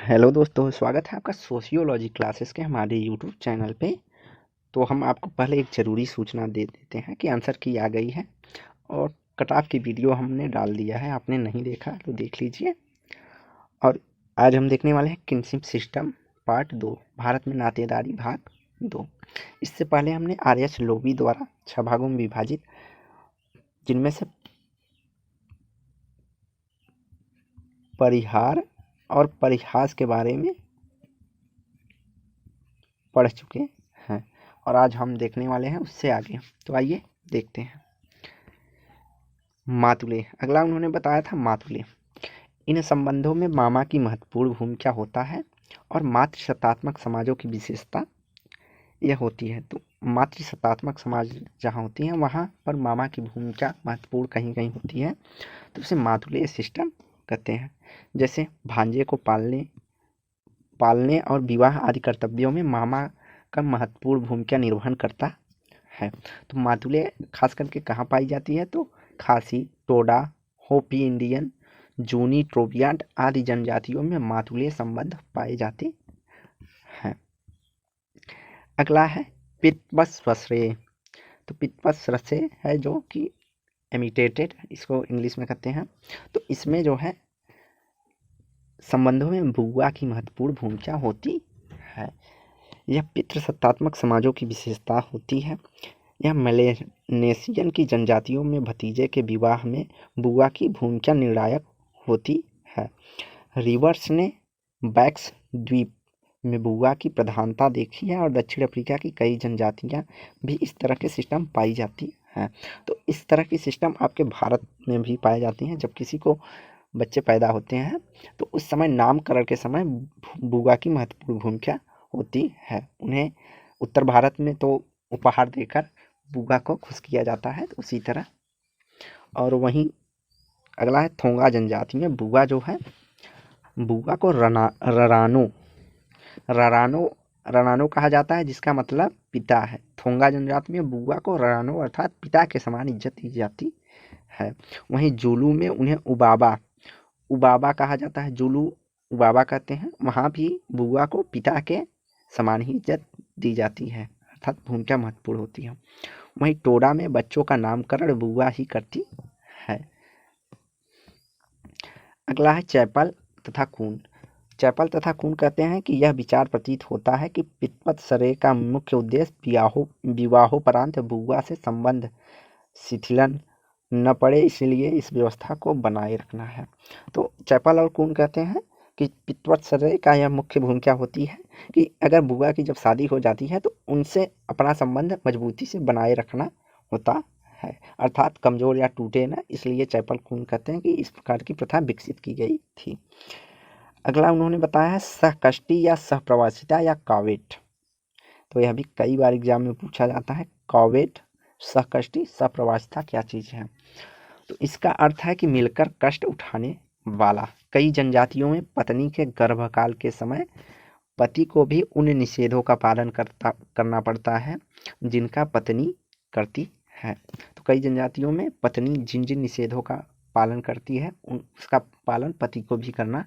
Hello दोस्तों, स्वागत है आपका सोशियोलॉजी क्लासेस के हमारे यूट्यूब चैनल पे। तो हम आपको पहले एक ज़रूरी सूचना दे देते हैं कि आंसर की आ गई है और कट ऑफ की वीडियो हमने डाल दिया है। आपने नहीं देखा तो देख लीजिए। और आज हम देखने वाले हैं किनशिप सिस्टम पार्ट 2, भारत में नातेदारी भाग 2। इससे पहले हमने आर.एस. लोबी द्वारा 6 भागों में विभाजित, जिनमें से परिहार और परिहास के बारे में पढ़ चुके हैं और आज हम देखने वाले हैं उससे आगे। तो आइए देखते हैं। मातुले, अगला उन्होंने बताया था मातुले। इन संबंधों में मामा की महत्वपूर्ण भूमिका होता है और मातृसत्तात्मक समाजों की विशेषता यह होती है। तो मातृसत्तात्मक समाज जहाँ होती हैं वहाँ पर मामा की भूमिका महत्वपूर्ण कहीं कहीं होती है, तो उसे मातुले सिस्टम कहते हैं। जैसे भांजे को पालने और विवाह आदि कर्तव्यों में मामा का महत्वपूर्ण भूमिका निर्वहन करता है। तो मातुले खास करके कहाँ पाई जाती है? तो खासी, टोडा, होपी इंडियन, जूनी, ट्रोबियाट आदि जनजातियों में मातुले संबंध पाए जाते हैं। अगला है पितवस्वसे। तो पितवस्वसे है जो कि इमिटेटेड, इसको इंग्लिश में कहते हैं। तो इसमें जो है संबंधों में बुआ की महत्वपूर्ण भूमिका होती है। यह पितृसत्तात्मक समाजों की विशेषता होती है। यह मेलेनेशियन की जनजातियों में भतीजे के विवाह में बुआ की भूमिका निर्णायक होती है। रिवर्स ने बैक्स द्वीप में बुआ की प्रधानता देखी है और दक्षिण अफ्रीका की कई जनजातियां भी इस तरह के सिस्टम पाई जाती हैं। तो इस तरह की सिस्टम आपके भारत में भी पाई जाती हैं। जब किसी को बच्चे पैदा होते हैं तो उस समय नामकरण के समय बुआ की महत्वपूर्ण भूमिका होती है। उन्हें उत्तर भारत में तो उपहार देकर बुआ को खुश किया जाता है, तो उसी तरह। और वहीं अगला है थोंगा जनजाति में बुआ जो है, बुआ को ररानो ररानो कहा जाता है, जिसका मतलब पिता है। थोंगा जनजाति में बुआ को ररानो अर्थात पिता के समान इज्जत दी जाती है। वहीं जुलू में उन्हें उबाबा कहा जाता है। जुलू उबाबा कहते हैं। वहाँ भी बुआ को पिता के समान ही इज्जत दी जाती है, अर्थात भूमिका महत्वपूर्ण होती है। वहीं टोडा में बच्चों का नामकरण बुआ ही करती है। अगला है चैपल तथा खून। चैपल तथा खून कहते हैं कि यह विचार प्रतीत होता है कि पितवत्सरे का मुख्य उद्देश्य विवाहोपरांत बुआ से संबंध शिथिलन न पड़े, इसलिए इस व्यवस्था को बनाए रखना है। तो चैपल और खून कहते हैं कि पितवत्सरे का यह मुख्य भूमिका होती है कि अगर बुआ की जब शादी हो जाती है तो उनसे अपना संबंध मजबूती से बनाए रखना होता है, अर्थात कमजोर या टूटे ना, इसलिए चैपल खून कहते हैं कि इस प्रकार की प्रथा विकसित की गई थी। अगला उन्होंने बताया है सहकष्टी या सहप्रवासिता या कावेट। तो यह भी कई बार एग्जाम में पूछा जाता है। कावेट, सहकष्टी, सहप्रवासिता क्या चीज है? तो इसका अर्थ है कि मिलकर कष्ट उठाने वाला। कई जनजातियों में पत्नी के गर्भकाल के समय पति को भी उन निषेधों का पालन करना पड़ता है जिनका पत्नी करती है। तो कई जनजातियों में पत्नी जिन जिन निषेधों का पालन करती है उसका पालन पति को भी करना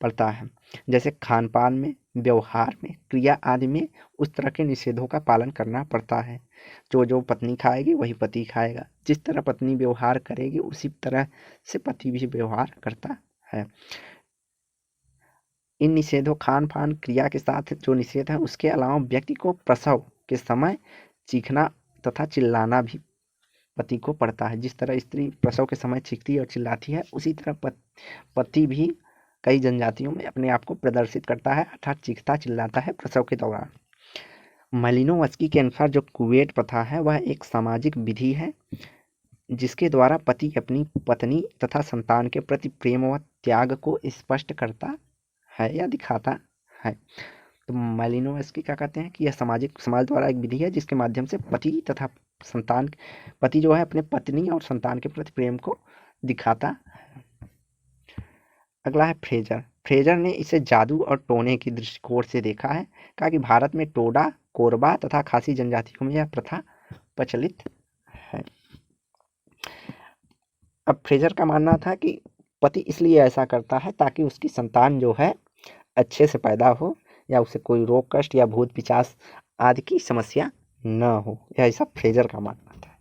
पड़ता है। जैसे खान पान में, व्यवहार में, क्रिया आदि में उस तरह के निषेधों का पालन करना पड़ता है। जो जो पत्नी खाएगी वही पति खाएगा। जिस तरह पत्नी व्यवहार करेगी उसी तरह से पति भी व्यवहार करता है। इन निषेधों, खान पान, क्रिया के साथ जो निषेध है उसके अलावा व्यक्ति को प्रसव के समय चीखना तथा चिल्लाना भी पति को पड़ता है। जिस तरह स्त्री प्रसव के समय चीखती और चिल्लाती है, उसी तरह पति भी कई जनजातियों में अपने आप को प्रदर्शित करता है, अर्थात चीखता चिल्लाता है प्रसव के दौरान। मालिनोवस्की के अनुसार जो कुवेट प्रथा है वह एक सामाजिक विधि है जिसके द्वारा पति अपनी पत्नी तथा संतान के प्रति प्रेम व त्याग को स्पष्ट करता है या दिखाता है। तो मालिनोवस्की क्या कहते हैं कि यह समाज द्वारा एक विधि है जिसके माध्यम से पति जो है अपने पत्नी और संतान के प्रति प्रेम को दिखाता है। अगला है फ्रेजर। फ्रेजर ने इसे जादू और टोने की दृष्टिकोण से देखा है। कहा कि भारत में टोडा, कोरबा तथा खासी जनजातियों में यह प्रथा प्रचलित है। अब फ्रेजर का मानना था कि पति इसलिए ऐसा करता है ताकि उसकी संतान जो है अच्छे से पैदा हो या उसे कोई रोग कष्ट या भूत पिशाच आदि की समस्या न हो, यह ऐसा फ्रेजर का मानना था।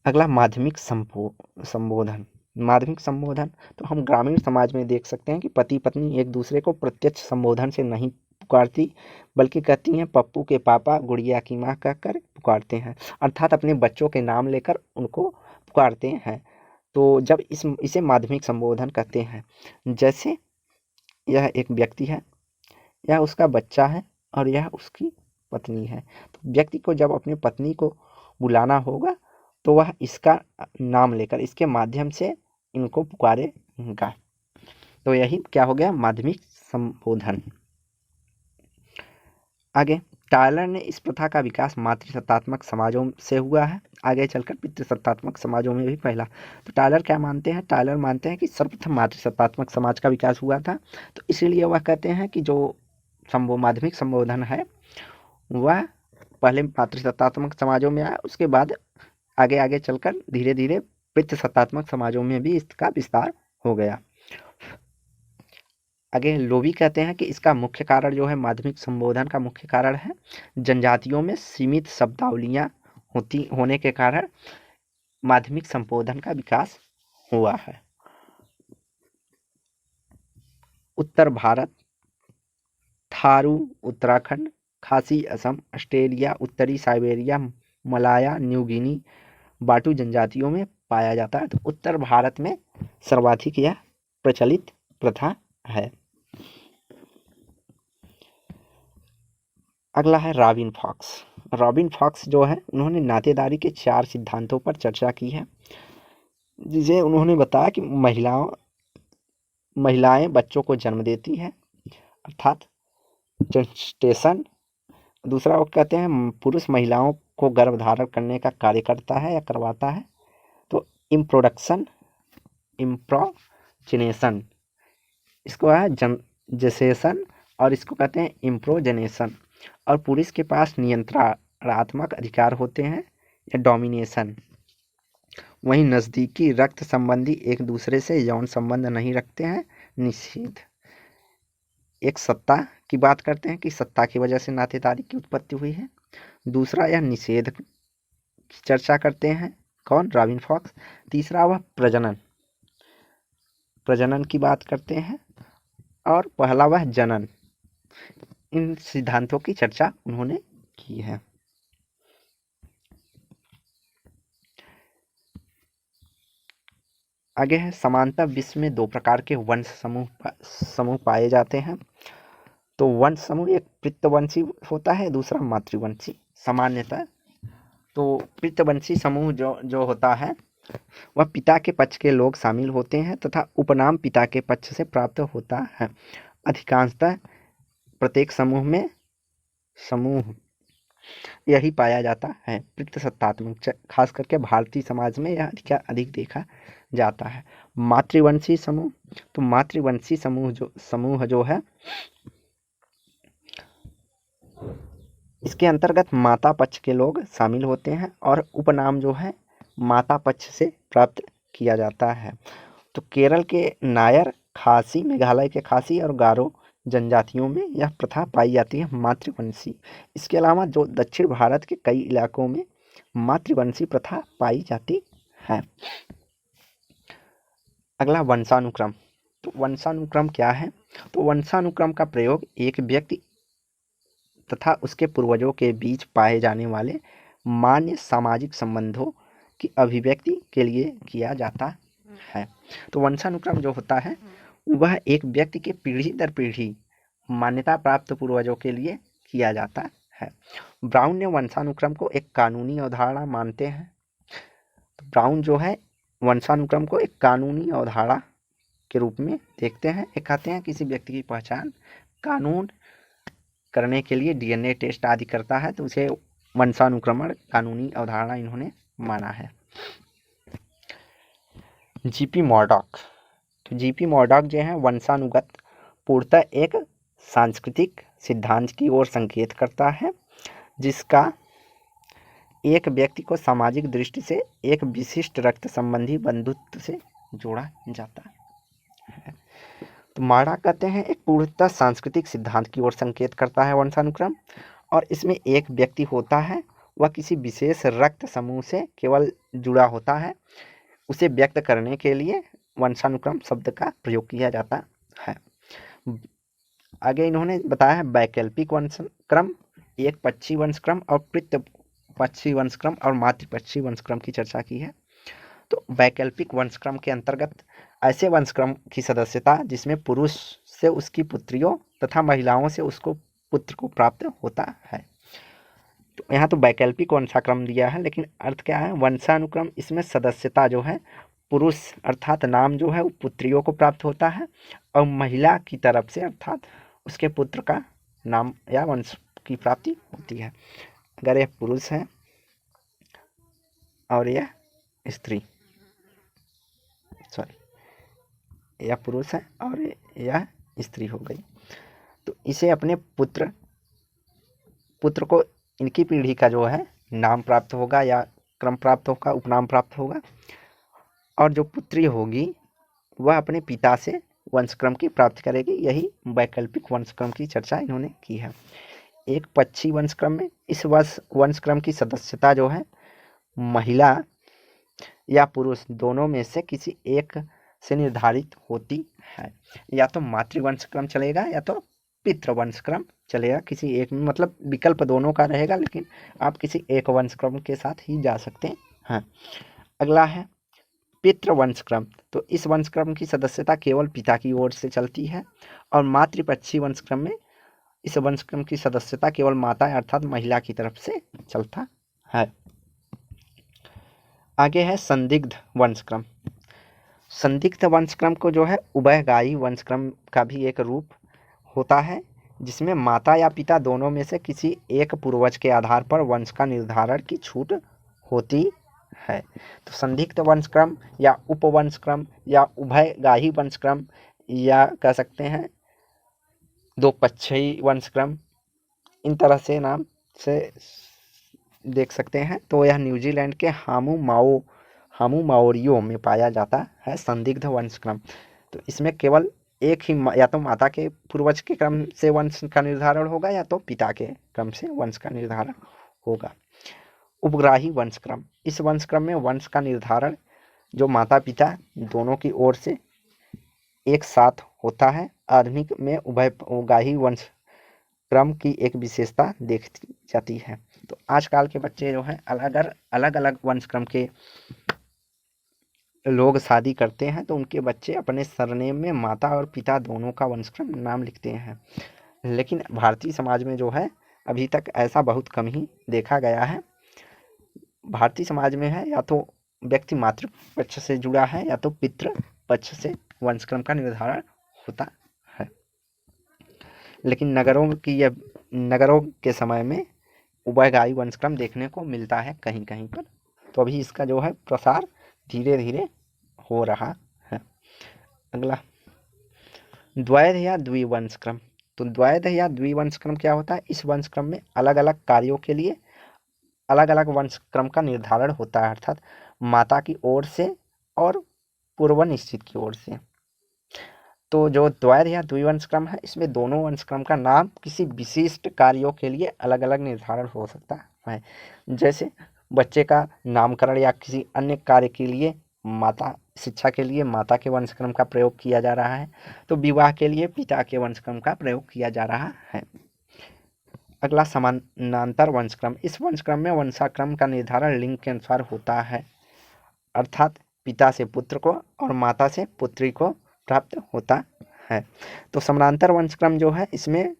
अगला माध्यमिक संबोधन। माध्यमिक संबोधन तो हम ग्रामीण समाज में देख सकते हैं कि पति पत्नी एक दूसरे को प्रत्यक्ष संबोधन से नहीं पुकारती, बल्कि कहती हैं पप्पू के पापा, गुड़िया की माँ कहकर पुकारते हैं, अर्थात अपने बच्चों के नाम लेकर उनको पुकारते हैं। तो जब इसे माध्यमिक संबोधन कहते हैं। जैसे यह एक व्यक्ति है, यह उसका बच्चा है और यह उसकी पत्नी है। तो व्यक्ति को जब अपनी पत्नी को बुलाना होगा तो वह इसका नाम लेकर इसके माध्यम से इनको पुकारेगा। तो यही क्या हो गया, माध्यमिक संबोधन। आगे टायलर ने इस प्रथा का विकास मातृसत्तात्मक समाजों से हुआ है, आगे चलकर पितृसत्तात्मक समाजों में भी फैला। तो टायलर क्या मानते हैं, टायलर मानते हैं कि सर्वप्रथम मातृसत्तात्मक समाज का विकास हुआ था, तो इसीलिए वह कहते हैं कि जो माध्यमिक संबोधन है वह पहले मातृसत्तात्मक समाजों में आया, उसके बाद आगे आगे चलकर धीरे धीरे पितृसत्तात्मक समाजों में भी इसका विस्तार हो गया। आगे लोवी कहते हैं कि इसका मुख्य कारण जो है, माध्यमिक संबोधन का मुख्य कारण है जनजातियों में सीमित शब्दावलियां होने के कारण माध्यमिक संबोधन का विकास हुआ है। उत्तर भारत, थारू उत्तराखंड, खासी असम, ऑस्ट्रेलिया, उत्तरी साइबेरिया, मलाया, न्यू गिनी, बाटू जनजातियों में पाया जाता है। तो उत्तर भारत में सर्वाधिक यह प्रचलित प्रथा है। अगला है रॉबिन फॉक्स। रॉबिन फॉक्स जो है, उन्होंने नातेदारी के 4 सिद्धांतों पर चर्चा की है, जिसे उन्होंने बताया कि महिलाएं बच्चों को जन्म देती हैं, अर्थात जेस्टेशन। दूसरा वो कहते हैं पुरुष महिलाओं को गर्भधारण करने का कार्य करता है या करवाता है, तो इम्प्रोजेनेशन, इसको है जेसेशन, और इसको कहते हैं इम्प्रोजेनेशन। और पुरुष के पास नियंत्रणात्मक अधिकार होते हैं या डोमिनेशन। वहीं नज़दीकी रक्त संबंधी एक दूसरे से यौन संबंध नहीं रखते हैं, निषेध। एक सत्ता की बात करते हैं कि सत्ता की वजह से नातेदारी की उत्पत्ति हुई है। दूसरा यह निषेध की चर्चा करते हैं, कौन, रॉबिन फॉक्स। तीसरा वह प्रजनन की बात करते हैं, और पहला वह जनन। इन सिद्धांतों की चर्चा उन्होंने की है। आगे है समानतः विश्व में 2 प्रकार के वंश समूह पाए जाते हैं। तो वंश समूह एक पितृवंशी होता है, दूसरा मातृवंशी। सामान्यतः तो पितृवंशी समूह जो होता है वह पिता के पक्ष के लोग शामिल होते हैं तथा उपनाम पिता के पक्ष से प्राप्त होता है। अधिकांशतः प्रत्येक समूह यही पाया जाता है। पितृसत्तात्मक खास करके भारतीय समाज में यह अधिक देखा जाता है। मातृवंशी समूह, तो मातृवंशी समूह जो है, इसके अंतर्गत माता पक्ष के लोग शामिल होते हैं और उपनाम जो है माता पक्ष से प्राप्त किया जाता है। तो केरल के नायर, खासी, मेघालय के खासी और गारो जनजातियों में यह प्रथा पाई जाती है, मातृवंशी। इसके अलावा जो दक्षिण भारत के कई इलाकों में मातृवंशी प्रथा पाई जाती है। अगला वंशानुक्रम। तो वंशानुक्रम क्या है, तो वंशानुक्रम का प्रयोग एक व्यक्ति तथा उसके पूर्वजों के बीच पाए जाने वाले मान्य सामाजिक संबंधों की अभिव्यक्ति के लिए किया जाता है। तो वंशानुक्रम जो होता है वह एक व्यक्ति के पीढ़ी दर पीढ़ी मान्यता प्राप्त पूर्वजों के लिए किया जाता है। ब्राउन ने वंशानुक्रम को एक कानूनी अवधारणा मानते हैं। तो ब्राउन जो है वंशानुक्रम को एक कानूनी अवधारणा के रूप में देखते हैं। एक कहते हैं किसी व्यक्ति की पहचान कानून करने के लिए डीएनए टेस्ट आदि करता है, तो उसे वंशानुक्रमण कानूनी अवधारणा इन्होंने माना है। जीपी मॉर्डॉक। तो जीपी मॉर्डॉक जो है वंशानुगत पूर्णतः एक सांस्कृतिक सिद्धांत की ओर संकेत करता है, जिसका एक व्यक्ति को सामाजिक दृष्टि से एक विशिष्ट रक्त संबंधी बंधुत्व से जोड़ा जाता है। तो माड़ा कहते हैं एक पूर्णतः सांस्कृतिक सिद्धांत की ओर संकेत करता है वंशानुक्रम, और इसमें एक व्यक्ति होता है, वह किसी विशेष रक्त समूह से केवल जुड़ा होता है, उसे व्यक्त करने के लिए वंशानुक्रम शब्द का प्रयोग किया जाता है। आगे इन्होंने बताया है वैकल्पिक वंशक्रम, एक पक्षी वंशक्रम और पितृ पक्षी वंशक्रम और मातृ पक्षी वंशक्रम की चर्चा की है। तो वैकल्पिक वंशक्रम के अंतर्गत ऐसे वंशक्रम की सदस्यता जिसमें पुरुष से उसकी पुत्रियों तथा महिलाओं से उसको पुत्र को प्राप्त होता है। तो यहाँ तो वैकल्पिक वंशाक्रम दिया है, लेकिन अर्थ क्या है, वंशानुक्रम इसमें सदस्यता जो है पुरुष अर्थात नाम जो है वो पुत्रियों को प्राप्त होता है, और महिला की तरफ से अर्थात उसके पुत्र का नाम या वंश की प्राप्ति होती है। अगर यह पुरुष है और यह स्त्री, यह पुरुष है और यह स्त्री हो गई, तो इसे अपने पुत्र को इनकी पीढ़ी का जो है नाम प्राप्त होगा या क्रम प्राप्त होगा, उपनाम प्राप्त होगा, और जो पुत्री होगी वह अपने पिता से वंशक्रम की प्राप्ति करेगी। यही वैकल्पिक वंशक्रम की चर्चा इन्होंने की है। एक पक्षी वंशक्रम में इस वंशक्रम की सदस्यता जो है महिला या पुरुष दोनों में से किसी एक से निर्धारित होती है। या तो मातृवंशक्रम चलेगा या तो पितृवंशक्रम चलेगा, किसी एक में, मतलब विकल्प दोनों का रहेगा, लेकिन आप किसी एक वंशक्रम के साथ ही जा सकते हैं। अगला है पितृवंशक्रम। तो इस वंशक्रम की सदस्यता केवल पिता की ओर से चलती है, और मातृपक्षी वंशक्रम में इस वंशक्रम की सदस्यता केवल माता अर्थात महिला की तरफ से चलता है। आगे है संदिग्ध वंशक्रम। संदिग्ध वंशक्रम को जो है उभयगायी वंशक्रम का भी एक रूप होता है, जिसमें माता या पिता दोनों में से किसी एक पूर्वज के आधार पर वंश का निर्धारण की छूट होती है। तो संदिग्ध वंशक्रम या उपवंशक्रम या उभयगाही वंशक्रम या कह सकते हैं दो पक्षी वंशक्रम, इन तरह से नाम से देख सकते हैं। तो यह न्यूजीलैंड के हामू माओरियो में पाया जाता है संदिग्ध वंशक्रम। तो इसमें केवल एक ही या तो माता के पूर्वज के क्रम से वंश का निर्धारण होगा या तो पिता के क्रम से वंश का निर्धारण होगा। उपग्राही वंशक्रम, इस वंशक्रम में वंश का निर्धारण जो माता पिता दोनों की ओर से एक साथ होता है। आधुनिक में उभयगाही वंश क्रम की एक विशेषता देखी जाती है। तो आजकल के बच्चे जो है अलग अलग वंशक्रम के लोग शादी करते हैं, तो उनके बच्चे अपने सरनेम में माता और पिता दोनों का वंशक्रम नाम लिखते हैं। लेकिन भारतीय समाज में जो है अभी तक ऐसा बहुत कम ही देखा गया है। भारतीय समाज में है या तो व्यक्ति मातृ पक्ष से जुड़ा है या तो पितृ पक्ष से वंशक्रम का निर्धारण होता है। लेकिन नगरों के समय में उभयगाही वंशक्रम देखने को मिलता है कहीं कहीं पर। तो अभी इसका जो है प्रसार धीरे धीरे हो रहा है। अगला द्वैध या द्विवंशक्रम। तो द्वैध या द्विवंशक्रम क्या होता है, इस वंशक्रम में अलग अलग कार्यों के लिए अलग अलग वंशक्रम का निर्धारण होता है, अर्थात माता की ओर से और पूर्व निश्चित की ओर से। तो जो द्वैध या द्विवंशक्रम है, इसमें दोनों वंशक्रम का नाम किसी विशिष्ट कार्यों के लिए अलग अलग निर्धारण हो सकता है। जैसे बच्चे का नामकरण या किसी अन्य कार्य के लिए शिक्षा के लिए माता के वंशक्रम का प्रयोग किया जा रहा है, तो विवाह के लिए पिता के वंशक्रम का प्रयोग किया जा रहा है। अगला समानांतर वंशक्रम। इस वंशक्रम में वंशाक्रम का निर्धारण लिंग के अनुसार होता है, अर्थात पिता से पुत्र को और माता से पुत्री को प्राप्त होता है। तो समानांतर वंशक्रम जो है, इसमें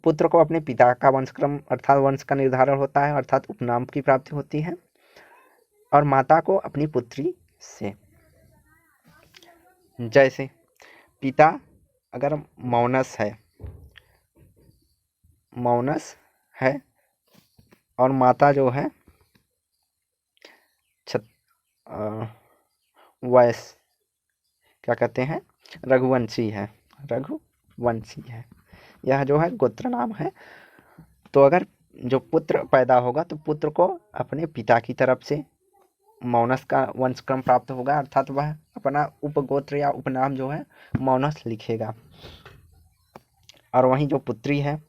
पुत्र को अपने पिता का वंशक्रम अर्थात वंश का निर्धारण होता है, अर्थात उपनाम की प्राप्ति होती है, और माता को अपनी पुत्री से। जैसे पिता अगर मौनस है और माता जो है रघुवंशी है, यह जो है गोत्र नाम है। तो अगर जो पुत्र पैदा होगा तो पुत्र को अपने पिता की तरफ से मौनस का वंशक्रम प्राप्त होगा, अर्थात वह अपना उपगोत्र या उपनाम जो है मौनस लिखेगा। और वहीं जो पुत्री है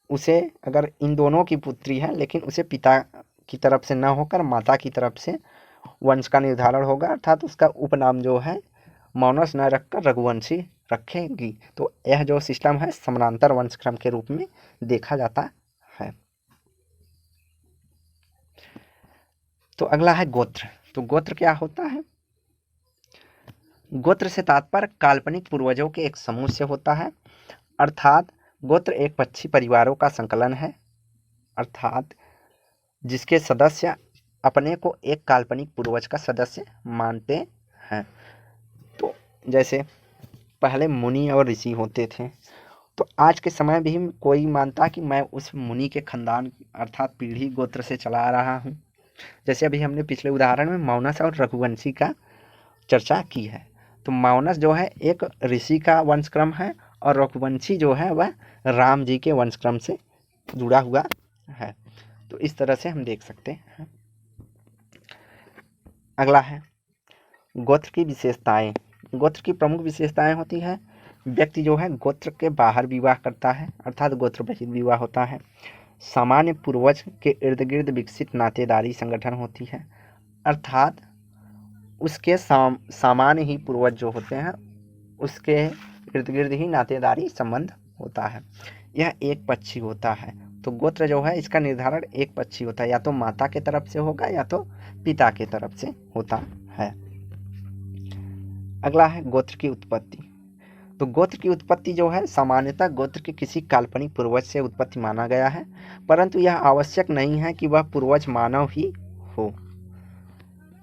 उसे, अगर इन दोनों की पुत्री है लेकिन उसे पिता की तरफ से न होकर माता की तरफ से वंश का निर्धारण होगा, अर्थात उसका उपनाम जो है मौनस न रखकर रघुवंशी रखेगी। तो यह जो सिस्टम है समानांतर वंशक्रम के रूप में देखा जाता है। तो अगला है गोत्र। तो गोत्र क्या होता है? गोत्र से तात्पर्य काल्पनिक पूर्वजों के एक समूह से होता है, अर्थात गोत्र एक पक्षी परिवारों का संकलन है, अर्थात जिसके सदस्य अपने को एक काल्पनिक पूर्वज का सदस्य मानते हैं। तो जैसे पहले मुनि और ऋषि होते थे, तो आज के समय भी कोई मानता कि मैं उस मुनि के खानदान अर्थात पीढ़ी गोत्र से चला रहा हूँ। जैसे अभी हमने पिछले उदाहरण में मौनस और रघुवंशी का चर्चा की है। तो मौनस जो है एक ऋषि का वंशक्रम है और रघुवंशी जो है वह राम जी के वंशक्रम से जुड़ा हुआ है। तो इस तरह से हम देख सकते हैं। अगला है गोत्र की विशेषताएं। गोत्र की प्रमुख विशेषताएं होती है, व्यक्ति जो है गोत्र के बाहर विवाह करता है, अर्थात गोत्र बहिर् विवाह होता है। सामान्य पूर्वज के इर्द गिर्द विकसित नातेदारी संगठन होती है, अर्थात उसके सामान्य ही पूर्वज जो होते हैं उसके इर्द गिर्द ही नातेदारी संबंध होता है। यह एक पक्षी होता है। तो गोत्र जो है इसका निर्धारण एक पक्षी होता है, या तो माता के तरफ से होगा या तो पिता के तरफ से होता है। अगला है गोत्र की उत्पत्ति। तो गोत्र की उत्पत्ति जो है सामान्यतः गोत्र के किसी काल्पनिक पूर्वज से उत्पत्ति माना गया है, परंतु यह आवश्यक नहीं है कि वह पूर्वज मानव ही हो।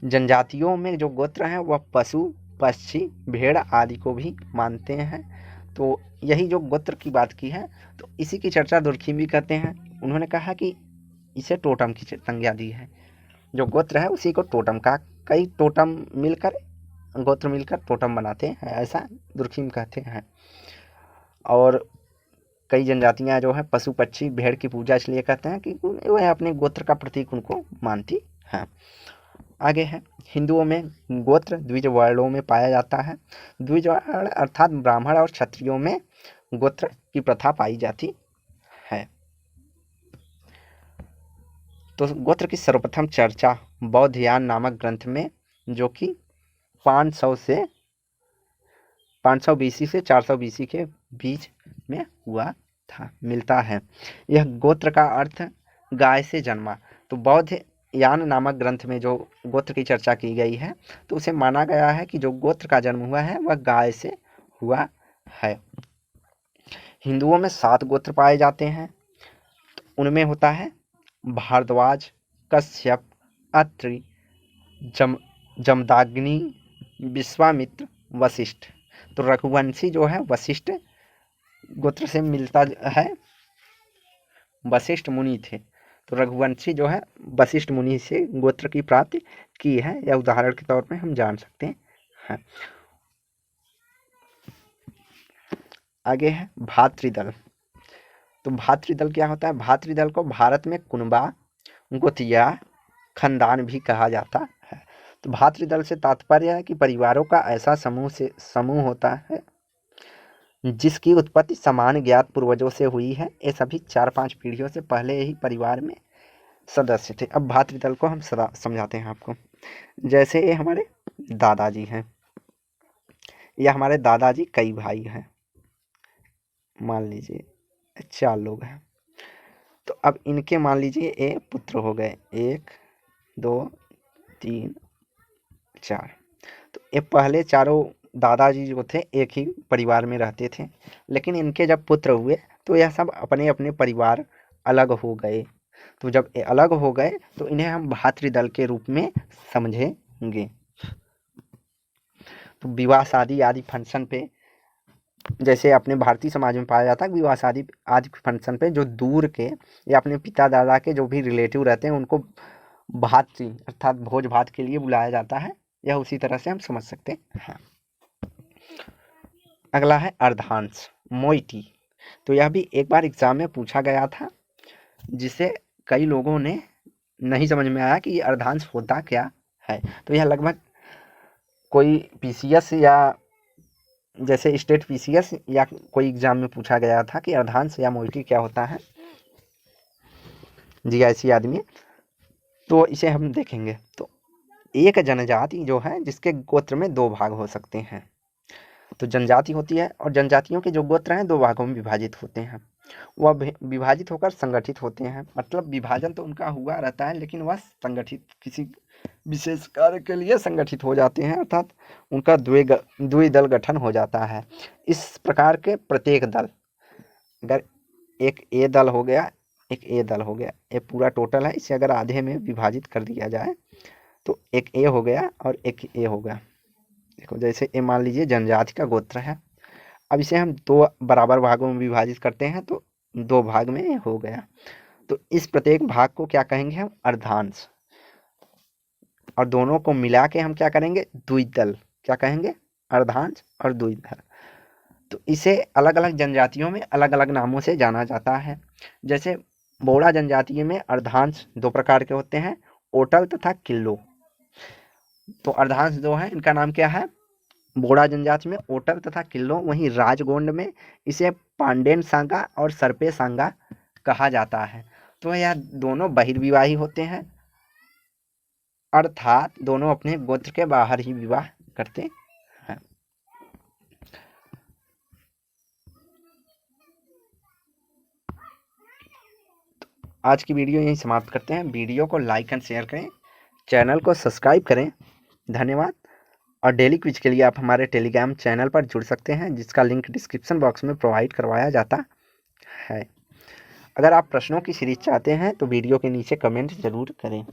जनजातियों में जो गोत्र है वह पशु, पक्षी, भेड़ आदि को भी मानते हैं। तो यही जो गोत्र की बात की है, तो इसी की चर्चा दुर्खिम भी करते हैं। उन्होंने कहा कि इसे टोटम की संज्ञा दी है। जो गोत्र है उसी को टोटम का, कई टोटम मिलकर गोत्र मिलकर टोटम बनाते हैं, ऐसा दुर्खिम कहते हैं। और कई जनजातियां जो है पशु, पक्षी, भेड़ की पूजा इसलिए कहते हैं कि वह अपने गोत्र का प्रतीक उनको मानती हैं। आगे है हिंदुओं में गोत्र द्विज वर्णों में पाया जाता है। द्विज वर्ण अर्थात ब्राह्मण और क्षत्रियों में गोत्र की प्रथा पाई जाती है। तो गोत्र की सर्वप्रथम चर्चा बौद्धयान नामक ग्रंथ में, जो कि 500 बीसी से 400 बीसी के बीच में हुआ था, मिलता है। यह गोत्र का अर्थ गाय से जन्मा। तो बौद्ध यान नामक ग्रंथ में जो गोत्र की चर्चा की गई है, तो उसे माना गया है कि जो गोत्र का जन्म हुआ है वह गाय से हुआ है। हिंदुओं में 7 गोत्र पाए जाते हैं। तो उनमें होता है भारद्वाज, कश्यप, अत्रि, जमदाग्नि, विश्वामित्र, वशिष्ठ। तो रघुवंशी जो है वशिष्ठ गोत्र से मिलता है, वशिष्ठ मुनि थे। तो रघुवंशी जो है वशिष्ठ मुनि से गोत्र की प्राप्ति की है, या उदाहरण के तौर पर हम जान सकते हैं। आगे है भातृदल। तो भातृदल क्या होता है? भातृदल को भारत में कुनबा, गोतिया, खानदान भी कहा जाता है। तो भातृदल से तात्पर्य है कि परिवारों का ऐसा समूह होता है जिसकी उत्पत्ति समान ज्ञात पूर्वजों से हुई है। ये सभी 4-5 पीढ़ियों से पहले ही परिवार में सदस्य थे। अब भातृदल को हम समझाते हैं आपको। जैसे ये हमारे दादाजी हैं, या हमारे दादाजी कई भाई हैं, मान लीजिए 4 लोग हैं। तो अब इनके मान लीजिए ये पुत्र हो गए, 1 2 3 4। तो ये पहले चारों दादाजी जो थे एक ही परिवार में रहते थे, लेकिन इनके जब पुत्र हुए तो यह सब अपने अपने परिवार अलग हो गए। तो जब ये अलग हो गए तो इन्हें हम भातृदल के रूप में समझेंगे। तो विवाह शादी आदि फंक्शन पे, जैसे अपने भारतीय समाज में पाया जाता है, विवाह शादी आदि फंक्शन पे जो दूर के या अपने पिता दादा के जो भी रिलेटिव रहते हैं उनको भातृ अर्थात भोज भात के लिए बुलाया जाता है। यह उसी तरह से हम समझ सकते हैं। अगला है अर्धांश, मोइटी। तो यह भी एक बार एग्जाम में पूछा गया था, जिसे कई लोगों ने नहीं समझ में आया कि ये अर्धांश होता क्या है। तो यह लगभग कोई पीसीएस या जैसे स्टेट पीसीएस या कोई एग्जाम में पूछा गया था कि अर्धांश या मोइटी क्या होता है, जीआईसी आदमी, तो इसे हम देखेंगे। तो एक जनजाति जो है जिसके गोत्र में दो भाग हो सकते हैं, तो जनजाति होती है, और जनजातियों के जो गोत्र हैं दो भागों में विभाजित होते हैं, वह विभाजित होकर संगठित होते हैं। मतलब विभाजन तो उनका हुआ रहता है, लेकिन वह संगठित किसी विशेष कार्य के लिए संगठित हो जाते हैं, अर्थात उनका द्विदल गठन हो जाता है। इस प्रकार के प्रत्येक दल, अगर एक ए दल हो गया, एक ए दल हो गया, ये पूरा टोटल है, इसे अगर आधे में विभाजित कर दिया जाए तो एक ए हो गया और एक ए हो गया। देखो जैसे ए मान लीजिए जनजाति का गोत्र है, अब इसे हम दो बराबर भागों में विभाजित करते हैं तो दो भाग में हो गया। तो इस प्रत्येक भाग को क्या कहेंगे हम, अर्धांश, और दोनों को मिला के हम क्या करेंगे, द्विदल, क्या कहेंगे, अर्धांश और द्विदल। तो इसे अलग अलग जनजातियों में अलग अलग नामों से जाना जाता है। जैसे बोड़ा जनजाति में अर्धांश दो प्रकार के होते हैं, ओटल तथा किल्लो। तो अर्धांश जो है इनका नाम क्या है, बोड़ा जनजाति में ओटल तथा किल्लो। वहीं राजगोंड में इसे पांडेन सांगा और सरपे सांगा कहा जाता है। तो यह दोनों बहिर्विवाही होते हैं, अर्थात दोनों अपने गोत्र के बाहर ही विवाह करते हैं। आज की वीडियो यहीं समाप्त करते हैं। वीडियो को लाइक एंड शेयर करें, चैनल को सब्सक्राइब करें। धन्यवाद। और डेली क्विज के लिए आप हमारे टेलीग्राम चैनल पर जुड़ सकते हैं, जिसका लिंक डिस्क्रिप्शन बॉक्स में प्रोवाइड करवाया जाता है। अगर आप प्रश्नों की सीरीज चाहते हैं तो वीडियो के नीचे कमेंट ज़रूर करें।